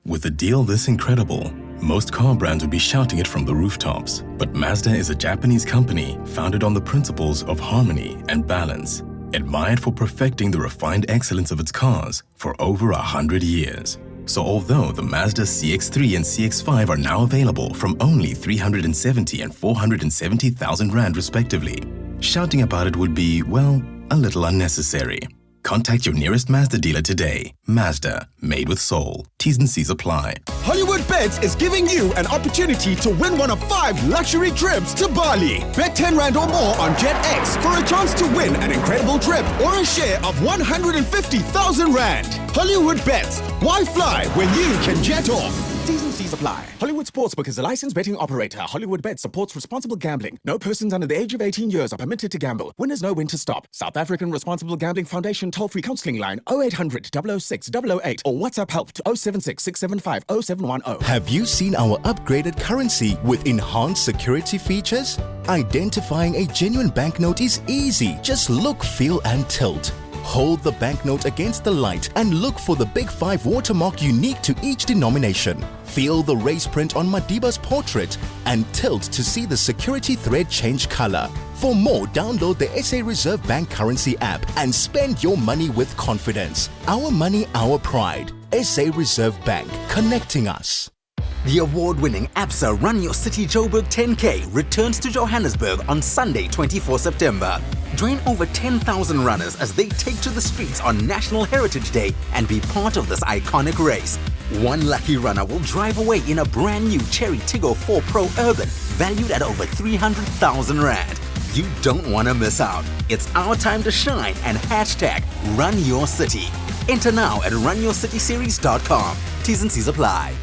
With a deal this incredible, most car brands would be shouting it from the rooftops. But Mazda is a Japanese company founded on the principles of harmony and balance, admired for perfecting the refined excellence of its cars for over 100 years. So although the Mazda CX-3 and CX-5 are now available from only 370 and 470,000 Rand respectively, shouting about it would be, well, a little unnecessary. Contact your nearest Mazda dealer today. Mazda, made with soul. T's and C's apply. Hollywood Bets is giving you an opportunity to win one of 5 luxury trips to Bali. Bet 10 Rand or more on JetX for a chance to win an incredible trip or a share of 150,000 Rand. Hollywood Bets. Why fly when you can jet off? T's and C's apply. Hollywood Sportsbook is a licensed betting operator. Hollywood Bet supports responsible gambling. No persons under the age of 18 years are permitted to gamble. Winners know when to stop. South African Responsible Gambling Foundation toll-free counselling line 0800 006 008 or WhatsApp help to 076 675 0710. Have you seen our upgraded currency with enhanced security features? Identifying a genuine banknote is easy. Just look, feel and tilt. Hold the banknote against the light and look for the Big 5 watermark unique to each denomination. Feel the race print on Madiba's portrait and tilt to see the security thread change color. For more, download the SA Reserve Bank Currency app and spend your money with confidence. Our money, our pride. SA Reserve Bank, connecting us. The award-winning ABSA Run Your City Joburg 10K returns to Johannesburg on Sunday, 24 September. Join over 10,000 runners as they take to the streets on National Heritage Day and be part of this iconic race. One lucky runner will drive away in a brand new Cherry Tiggo 4 Pro Urban, valued at over 300,000 Rand. You don't want to miss out. It's our time to shine and hashtag Run Your City. Enter now at runyourcityseries.com. T's and C's apply.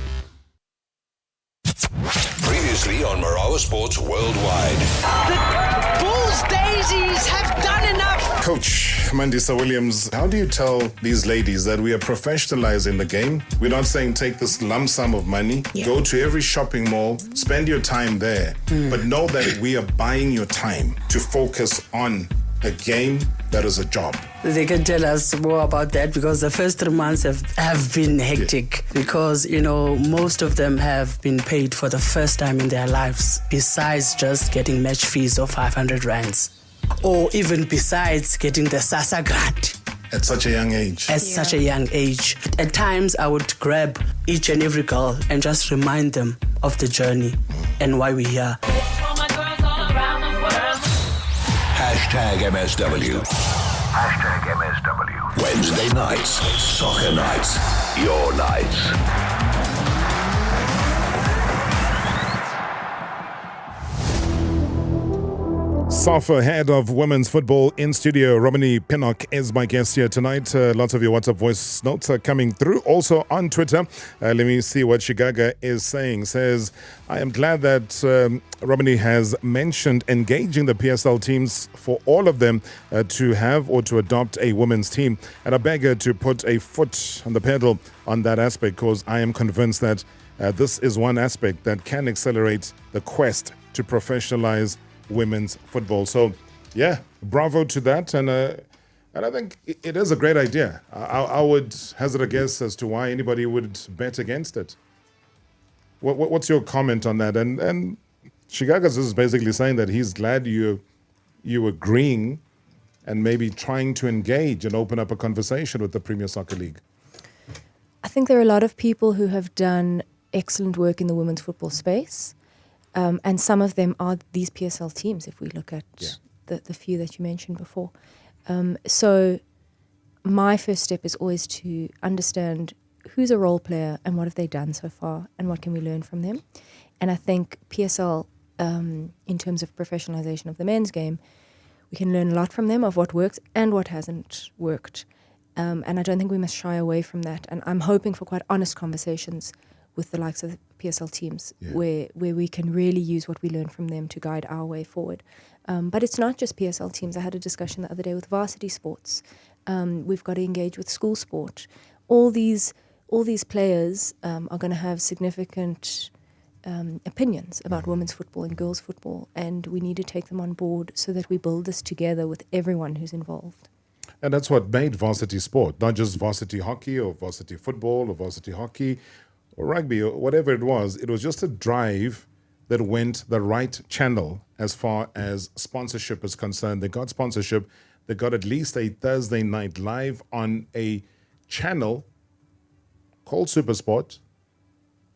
Previously on Marawa Sports Worldwide. The Bulls Daisies have done enough. Coach Mandisa Williams, how do you tell these ladies that we are professionalizing the game? We're not saying take this lump sum of money, go to every shopping mall, spend your time there, but know that we are buying your time to focus on a game that is a job. They can tell us more about that because the first 3 months have been hectic because, most of them have been paid for the first time in their lives, besides just getting match fees of 500 rands, or even besides getting the SASA grant. At such a young age. At such a young age. At times, I would grab each and every girl and just remind them of the journey and why we're here. Hashtag MSW. MSW. Wednesday nights, soccer nights, your nights. Safa, head of women's football in studio, Romaney Pinnock is my guest here tonight. Lots of your WhatsApp voice notes are coming through. Also on Twitter, let me see what Shigaga is saying. Says, I am glad that Romaney has mentioned engaging the PSL teams for all of them to have or to adopt a women's team. And I beg her to put a foot on the pedal on that aspect, because I am convinced that this is one aspect that can accelerate the quest to professionalize women's football. So, yeah, bravo to that. And I think it is a great idea. I would hazard a guess as to why anybody would bet against it. What's your comment on that? And Shigagas is basically saying that he's glad you agreeing and maybe trying to engage and open up a conversation with the Premier Soccer League. I think there are a lot of people who have done excellent work in the women's football space. And some of them are these PSL teams, if we look at the few that you mentioned before. So my first step is always to understand who's a role player and what have they done so far and what can we learn from them. And I think PSL, in terms of professionalization of the men's game, we can learn a lot from them of what works and what hasn't worked. And I don't think we must shy away from that. And I'm hoping for quite honest conversations with the likes of the PSL teams, where we can really use what we learn from them to guide our way forward. But it's not just PSL teams. I had a discussion the other day with varsity sports. We've got to engage with school sport. All these players are going to have significant opinions about women's football and girls' football, and we need to take them on board so that we build this together with everyone who's involved. And that's what made varsity sport, not just varsity hockey or varsity football or varsity hockey or rugby or whatever it was. It was just a drive that went the right channel as far as sponsorship is concerned. They got sponsorship. They got at least a Thursday night live on a channel called Supersport,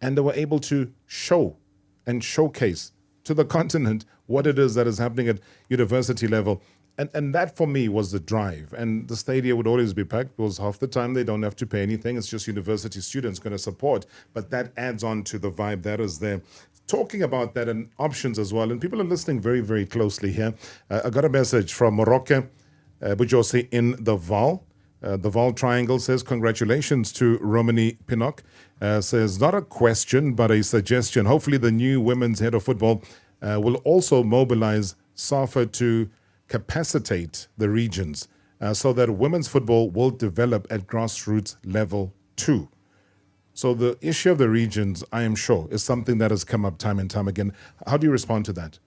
and they were able to show and showcase to the continent what it is that is happening at university level. And that, for me, was the drive. And the stadium would always be packed because half the time they don't have to pay anything. It's just university students going to support. But that adds on to the vibe that is there. Talking about that and options as well. And people are listening very, very closely here. I got a message from Morocco Bujose in the Val. The Val Triangle says, congratulations to Romaney Pinnock. Says, not a question, but a suggestion. Hopefully the new women's head of football will also mobilize Safa to capacitate the regions so that women's football will develop at grassroots level too. So the issue of the regions, I am sure, is something that has come up time and time again. How do you respond to that?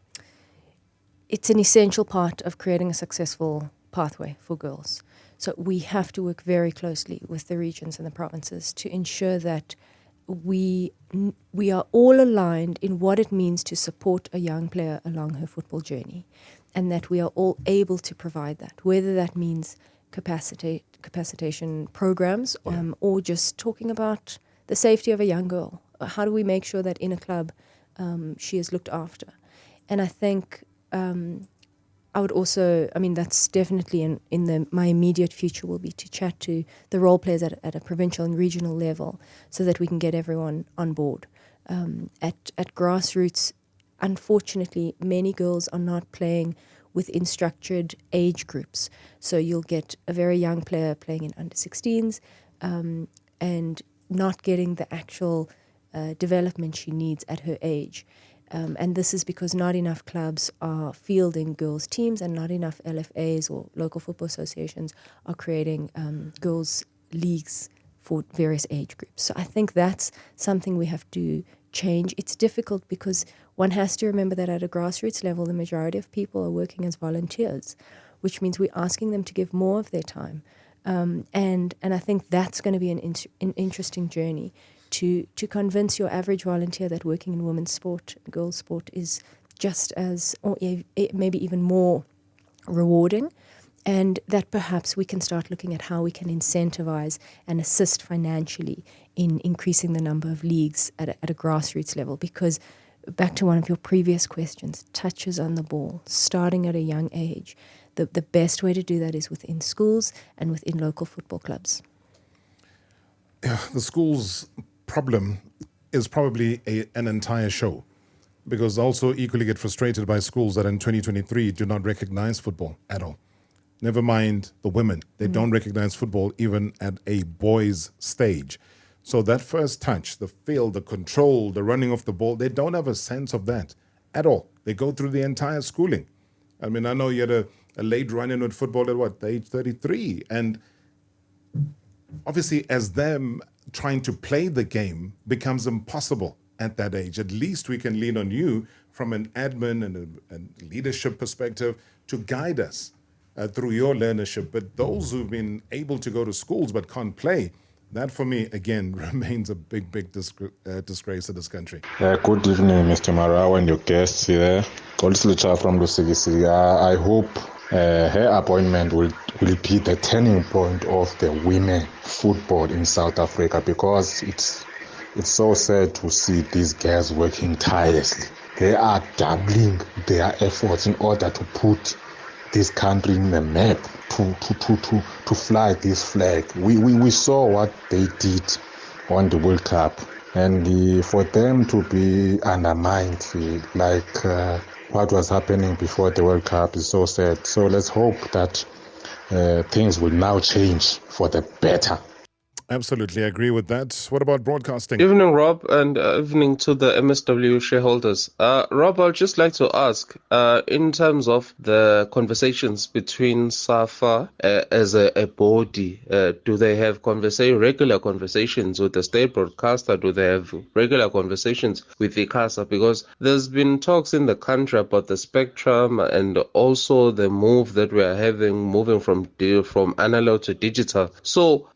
It's an essential part of creating a successful pathway for girls. So we have to work very closely with the regions and the provinces to ensure that we are all aligned in what it means to support a young player along her football journey, and that we are all able to provide that, whether that means capacitation programs or just talking about the safety of a young girl. How do we make sure that in a club she is looked after? And I think I would also, that's definitely my immediate future will be to chat to the role players at a provincial and regional level so that we can get everyone on board. At grassroots, unfortunately, many girls are not playing within structured age groups. So you'll get a very young player playing in under 16s and not getting the actual development she needs at her age. And this is because not enough clubs are fielding girls' teams and not enough LFAs or local football associations are creating girls' leagues for various age groups. So I think that's something we have to change. It's difficult because one has to remember that at a grassroots level, the majority of people are working as volunteers, which means we're asking them to give more of their time. And I think that's going to be an interesting journey to convince your average volunteer that working in women's sport, girls' sport is just as, or maybe even more rewarding, and that perhaps we can start looking at how we can incentivize and assist financially in increasing the number of leagues at a grassroots level. Because back to one of your previous questions, touches on the ball, starting at a young age, the best way to do that is within schools and within local football clubs. Yeah, the schools problem is probably an entire show, because I also equally get frustrated by schools that in 2023 do not recognize football at all. Never mind the women. They don't recognize football even at a boys' stage. So that first touch, the feel, the control, the running of the ball, they don't have a sense of that at all. They go through the entire schooling. I mean, I know you had a late run-in with football at the age 33. And obviously, as them trying to play the game becomes impossible at that age, at least we can lean on you from an admin and a leadership perspective to guide us through your learnership. But those who've been able to go to schools but can't play, that for me, again, remains a big disgrace to this country. Good evening, Mr. Marawa and your guests here. Golislucha from Lusigi. I hope her appointment will be the turning point of the women football in South Africa, because it's so sad to see these girls working tirelessly. They are doubling their efforts in order to put this country in the map, to fly this flag. We saw what they did on the World Cup, and for them to be undermined like what was happening before the World Cup is so sad. So let's hope that things will now change for the better. Absolutely agree with that. What about broadcasting? Evening, Rob, and evening to the MSW shareholders. Rob, I'd just like to ask, in terms of the conversations between Safa as a body, do they have regular conversations with the state broadcaster? Do they have regular conversations with the ICASA? Because there's been talks in the country about the spectrum and also the move that we are having, moving from analog to digital. So,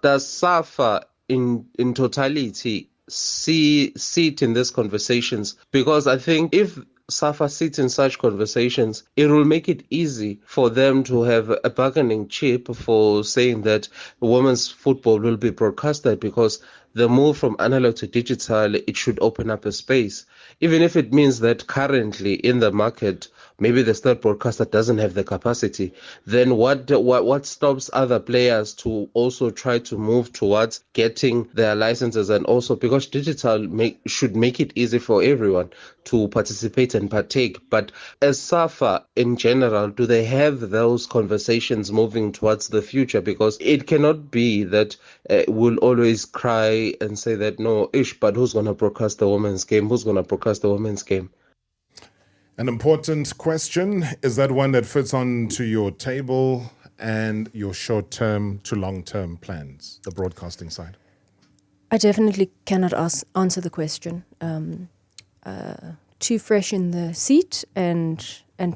does Safa in totality sit in these conversations? Because I think if Safa sits in such conversations, it will make it easy for them to have a bargaining chip for saying that women's football will be broadcasted, because the move from analog to digital, it should open up a space. Even if it means that currently in the market, maybe the state broadcaster doesn't have the capacity, then what stops other players to also try to move towards getting their licenses? And also because digital should make it easy for everyone to participate and partake. But as Safa in general, do they have those conversations moving towards the future? Because it cannot be that we'll always cry and say that, no, but who's going to broadcast the women's game? Who's going to broadcast the women's game? An important question. Is that one that fits onto your table and your short-term to long-term plans, the broadcasting side? I definitely cannot answer the question. Too fresh in the seat and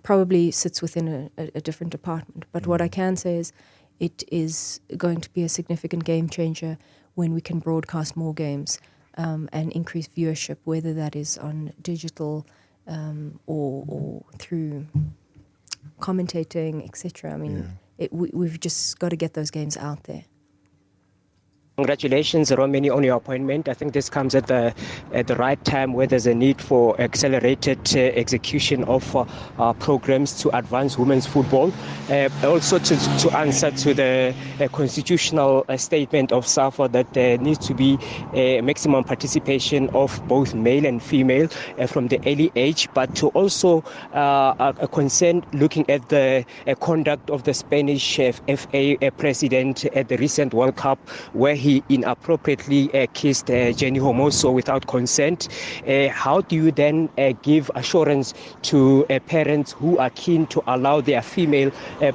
probably sits within a different department. But what I can say is it is going to be a significant game changer when we can broadcast more games and increase viewership, whether that is on digital or through commentating, etc. I mean, we've just got to get those games out there. Congratulations, Romaney, on your appointment. I think this comes at the right time where there's a need for accelerated execution of programs to advance women's football. Also to answer to the constitutional statement of Safa that there needs to be a maximum participation of both male and female from the early age, but to also a concern looking at the conduct of the Spanish FA president at the recent World Cup, where he inappropriately kissed Jenny Hermoso without consent. How do you then give assurance to parents who are keen to allow their female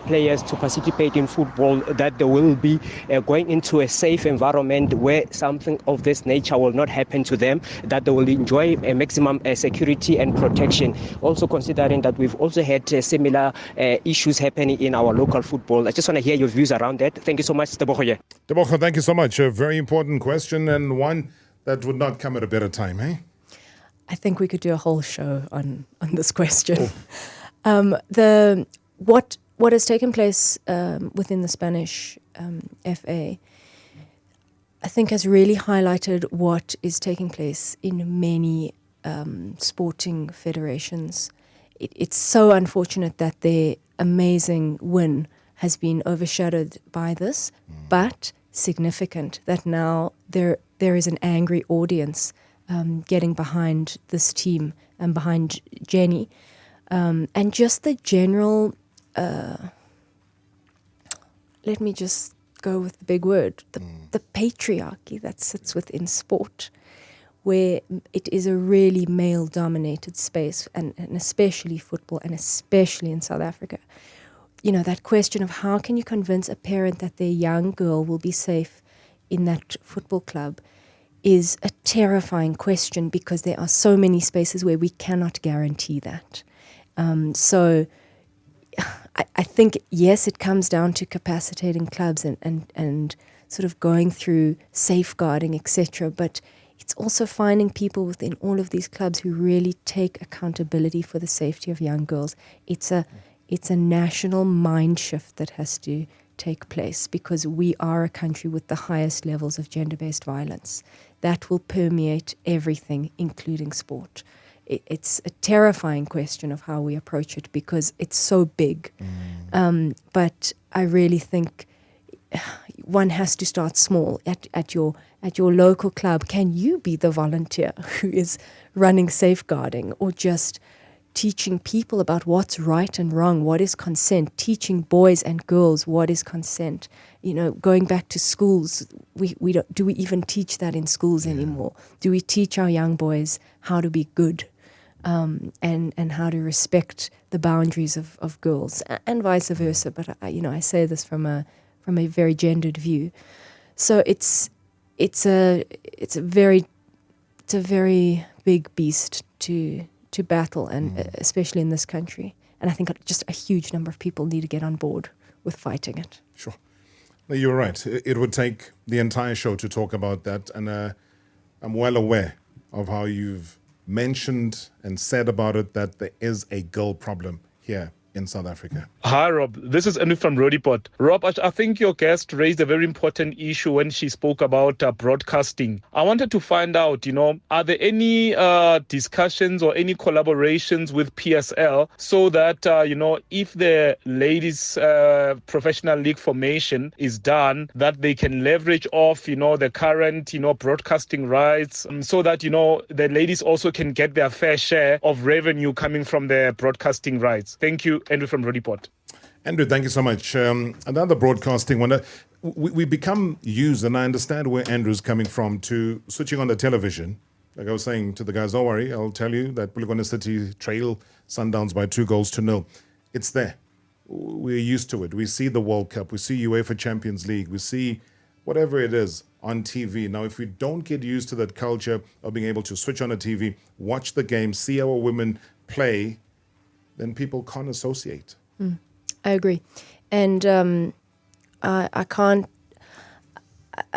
players to participate in football that they will be going into a safe environment where something of this nature will not happen to them, that they will enjoy a maximum security and protection? Also considering that we've also had similar issues happening in our local football. I just want to hear your views around that. Thank you so much, Tebogo. Tebogo, thank you so much. A very important question, and one that would not come at a better time, eh? I think we could do a whole show on this question. What has taken place within the Spanish FA, I think, has really highlighted what is taking place in many sporting federations. It's so unfortunate that there amazing win has been overshadowed by this, but significant that now there is an angry audience getting behind this team and behind Jenny. And just the general, let me just go with the big word, the patriarchy that sits within sport, where it is a really male-dominated space, and especially football, and especially in South Africa. You know, that question of how can you convince a parent that their young girl will be safe in that football club is a terrifying question, because there are so many spaces where we cannot guarantee that. So I think, yes, it comes down to capacitating clubs and sort of going through safeguarding, etc. But it's also finding people within all of these clubs who really take accountability for the safety of young girls. It's a national mind shift that has to take place, because we are a country with the highest levels of gender-based violence. That will permeate everything, including sport. It's a terrifying question of how we approach it, because it's so big. But I really think one has to start small at your local club. Can you be the volunteer who is running safeguarding, or just teaching people about what's right and wrong, what is consent, teaching boys and girls what is consent? You know, going back to schools, do we even teach that in schools anymore? Do we teach our young boys how to be good, and how to respect the boundaries of girls, and vice versa? But I say this from a very gendered view. So it's a very big beast to battle, and especially in this country. And I think just a huge number of people need to get on board with fighting it. Sure. No, you're right. It would take the entire show to talk about that. And I'm well aware of how you've mentioned and said about it that there is a girl problem here in South Africa. Hi, Rob. This is Anu from Rodipot. Rob, I think your guest raised a very important issue when she spoke about broadcasting. I wanted to find out, are there any discussions or any collaborations with PSL so that, if the ladies' professional league formation is done, that they can leverage off, the current, broadcasting rights, so that, the ladies also can get their fair share of revenue coming from their broadcasting rights. Thank you, Andrew from Rodipot. Andrew, thank you so much. Another broadcasting one. We become used, and I understand where Andrew's coming from, to switching on the television. Like I was saying to the guys, don't worry, I'll tell you that Polokwane City trail Sundowns by 2-0. It's there. We're used to it. We see the World Cup. We see UEFA Champions League. We see whatever it is on TV. Now, if we don't get used to that culture of being able to switch on a TV, watch the game, see our women play, then people can't associate. I agree. And I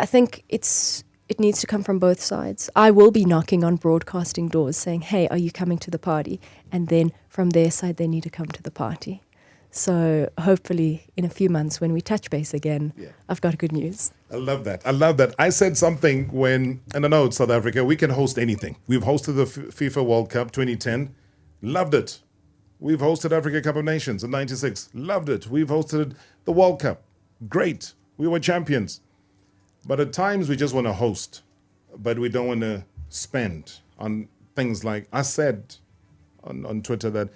think it needs to come from both sides. I will be knocking on broadcasting doors saying, hey, are you coming to the party? And then from their side, they need to come to the party. So hopefully in a few months when we touch base again, I've got good news. I love that. I said something when, and I know it's South Africa, we can host anything. We've hosted the FIFA World Cup 2010. Loved it. We've hosted Africa Cup of Nations in 96. Loved it. We've hosted the World Cup. Great. We were champions. But at times we just want to host, but we don't want to spend on things like, I said on Twitter that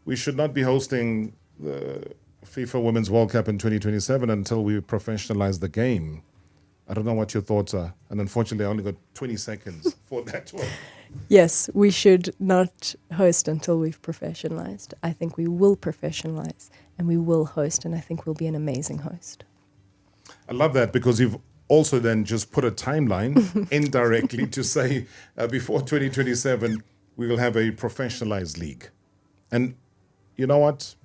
we should not be hosting the FIFA Women's World Cup in 2027 until we professionalize the game. I don't know what your thoughts are. And unfortunately, I only got 20 seconds for that one. Yes, we should not host until we've professionalized. I think we will professionalize and we will host, and I think we'll be an amazing host. I love that, because you've also then just put a timeline indirectly to say before 2027, we will have a professionalized league. And you know what?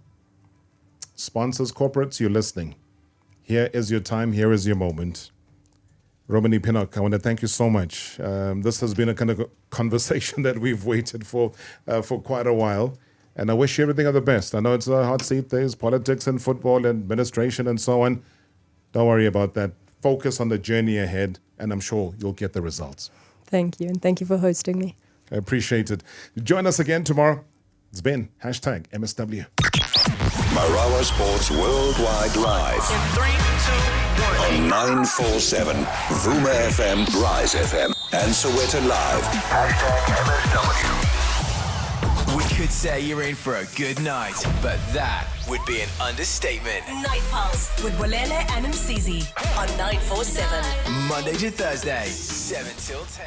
Sponsors, corporates, you're listening. Here is your time. Here is your moment. Romaney Pinnock, I want to thank you so much. This has been a kind of conversation that we've waited for quite a while. And I wish you everything of the best. I know it's a hot seat. There's politics and football and administration and so on. Don't worry about that. Focus on the journey ahead, and I'm sure you'll get the results. Thank you, and thank you for hosting me. I appreciate it. Join us again tomorrow. It's been #MSW. Marawa Sports Worldwide Live. In 3, 2, 1. On 947, Vuma FM, Rise FM, and Soweto Live. #MSW. We could say you're in for a good night, but that would be an understatement. Night Pulse with Walele and Msizi on 947. Monday to Thursday, 7 till 10.